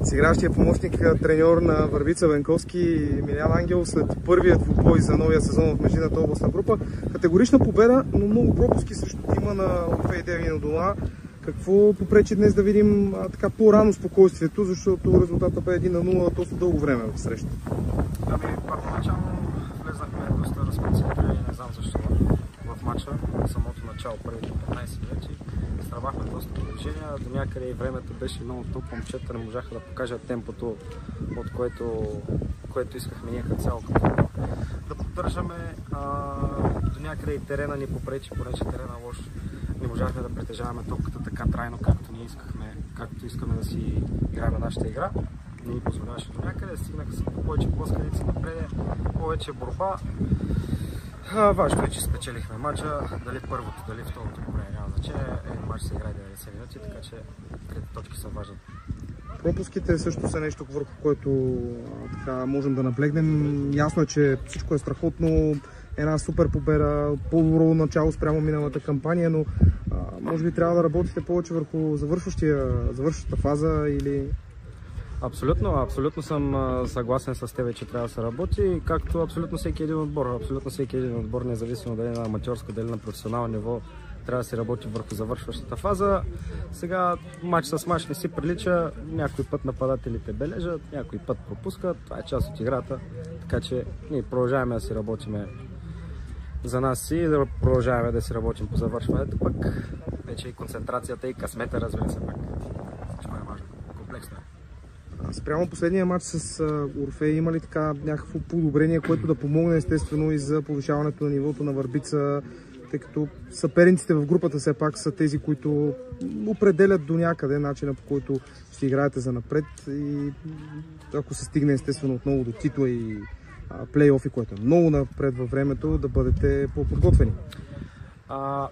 Сегашният помощник треньор на Върбица Венковски Милян Ангел след първият двубой за новия сезон в междинната областна група. Категорична победа, но много пропуски срещу тима на Орфей Девин Одола. Какво попречи днес да видим така по-рано спокойствието, защото резултатът бе 1-0 доста дълго време в среща? Първоначално влезнахме доста разконцентрирани, не знам защо в матча. В самото начало, първите 15 минути, изтървахме доста положения. До някъде и времето беше много топ, момчета не можаха да покажат темпото, от което искахме ние като цяло да поддържаме. До някъде и терена ни попречи, понеже терена лош. Не можахме да притежаваме топката така трайно, както ние искахме, както искаме да си играем нашата игра. Не ни позволяваше до някъде, стигнаха се повече блъсканици напред, повече борба. Важно е, че спечелихме матча, дали първото, дали второто време няма значение. Един матч се играе 90 минути, така че трите точки са важни. Пропуските също са нещо, върху което така можем да наблегнем. Ясно е, че всичко е страхотно, една супер победа, по-добро начало спрямо миналата кампания, но може би трябва да работите повече върху завършващата фаза или... Абсолютно съм съгласен с теб, че трябва да се работи, както абсолютно всеки един отбор. Абсолютно всеки един отбор, независимо дали на аматьорско, дали на професионално ниво, трябва да се работи върху завършващата фаза. Сега мач с мач не си прилича, някой път нападателите бележат, някой път пропускат, това е част от играта, така че ние продължаваме да си работиме за нас и да продължаваме да си работим по завършването, пък вече и концентрацията и късмета, разбира се, пак. Всичко е важно, комплексно е. Спрямо последния матч с Орфей има ли така някакво подобрение, което да помогне естествено и за повишаването на нивото на Върбица, тъй като съперниците в групата все пак са тези, които определят до някъде начина, по който ще играете за напред и ако се стигне естествено отново до титла и плейофи, което е много напред във времето, да бъдете по-подготвени.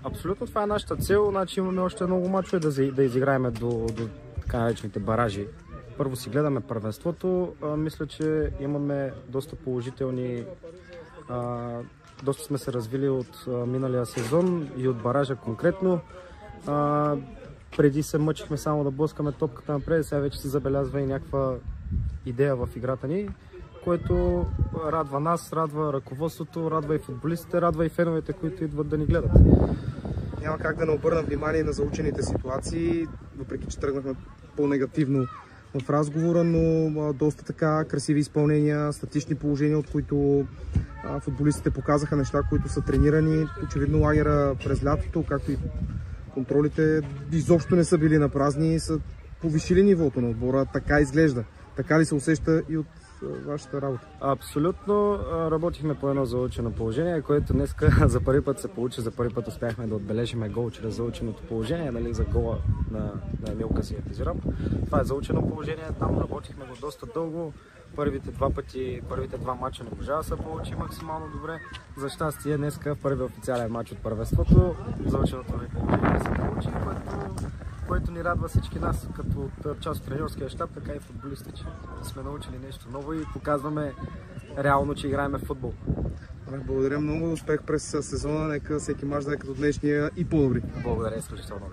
Абсолютно това е нашата цел, значи имаме още много мачове да изиграем до така наречените баражи. Първо си гледаме първенството, мисля, че имаме доста положителни, доста сме се развили от миналия сезон и от баража конкретно. Преди се мъчихме само да блъскаме топката напред, сега вече се забелязва и някаква идея в играта ни, което радва нас, радва ръководството, радва и футболистите, радва и феновете, които идват да ни гледат. Няма как да не обърна внимание на заучените ситуации, въпреки че тръгнахме по-негативно в разговора, но доста така красиви изпълнения, статични положения, от които футболистите показаха неща, които са тренирани. Очевидно лагера през лятото, както и контролите, изобщо не са били на празни и са повишили нивото на отбора. Така изглежда. Така ли се усеща и от вашата работа? Абсолютно. Работихме по едно заучено положение, което днеска за първи път се получи. За първи път успяхме да отбележим гол чрез заученото положение, нали, за гола на Емил Касиев Изираб. Това е заучено положение, там работихме го доста дълго. Първите два мача не можа да се получи максимално добре. За щастие днеска в първия официален мач от първенството заученото положение се получи, което ни радва всички нас, като от част от треньорския щаб, така и футболисти, че сме научили нещо ново и показваме реално, че играем в футбол. Благодаря много, успех през сезона, нека всеки мач да е като днешния и по-добри. Благодаря, изключително.